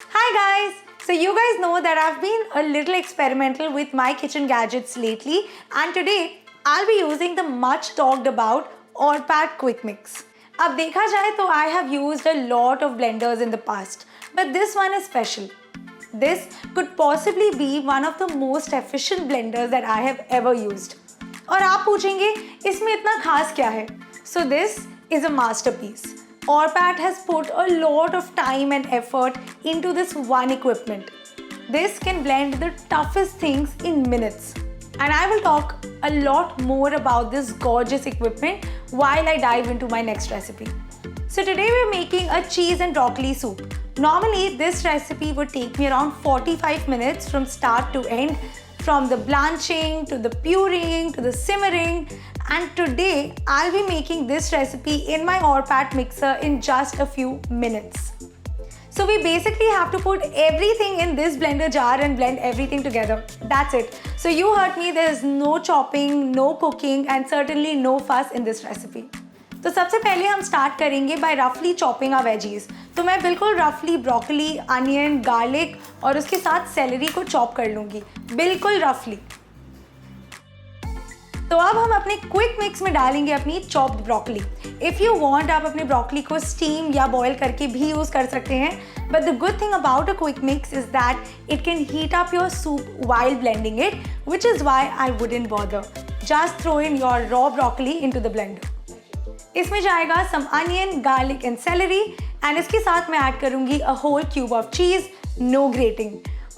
Hi guys! So you guys know that I've been a little experimental with my kitchen gadgets lately, and today I'll be using the much talked about Orpat Quick Mix. अब देखा जाए तो I have used a lot of blenders in the past, but this one is special. This could possibly be one of the most efficient blenders that I have ever used. और आप पूछेंगे इसमें इतना खास क्या है? So this is a masterpiece. Orpat has put a lot of time and effort into this one equipment. This can blend the toughest things in minutes. And I will talk a lot more about this gorgeous equipment while I dive into my next recipe. So today we're making a cheese and broccoli soup. Normally this recipe would take me around 45 minutes from start to end, from the blanching to the pureeing to the simmering, and today I'll be making this recipe in my Orpat mixer in just a few minutes. So we basically have to put everything in this blender jar and blend everything together. That's it. So you heard me, there's no chopping, no cooking, and certainly no fuss in this recipe. तो सबसे पहले हम start करेंगे bye रफली chopping our veggies. तो मैं बिल्कुल रफली ब्रोकली, अनियन, गार्लिक और उसके साथ सेलरी को चॉप कर लूँगी, बिल्कुल रफली. तो अब हम अपने क्विक मिक्स में डालेंगे अपनी chopped broccoli. If you want आप अपने ब्रोकली को स्टीम या बॉयल करके भी यूज़ कर सकते हैं, but the good thing about a quick mix is that it can heat up your soup while blending it, which is why I wouldn't bother. Just throw in your raw broccoli into the blender. इसमें जाएगा some onion, garlic and celery, and इसके साथ मैं add करूँगी a whole cube of cheese, no grating.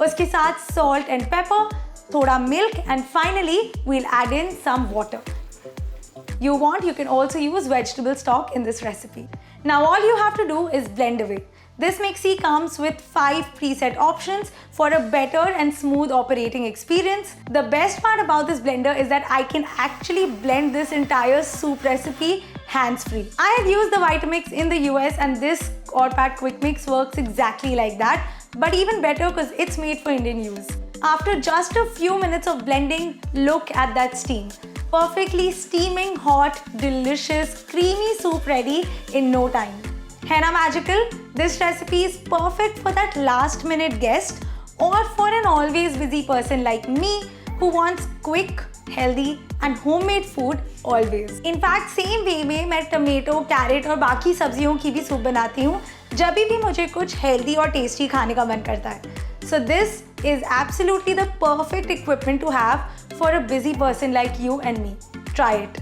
उसके साथ salt and pepper, थोड़ा milk, and finally we'll add in some water. You can also use vegetable stock in this recipe. Now all you have to do is blend away. This mixie comes with 5 preset options for a better and smooth operating experience. The best part about this blender is that I can actually blend this entire soup recipe hands-free. I have used the Vitamix in the US and this Orpat Quick Mix works exactly like that, but even better because it's made for Indian use. After just a few minutes of blending, look at that steam. Perfectly steaming, hot, delicious, creamy soup ready in no time. है ना magical? This recipe is perfect for that last minute guest or for an always busy person like me who wants quick, healthy and homemade food always. In fact, same way में मैं tomato, carat और बाकी सब्जियों की भी soup बनाती हूँ जब भी मुझे कुछ हेल्दी और टेस्टी खाने का मन करता है. So this is absolutely the perfect equipment to have for a busy person like you and me. Try it.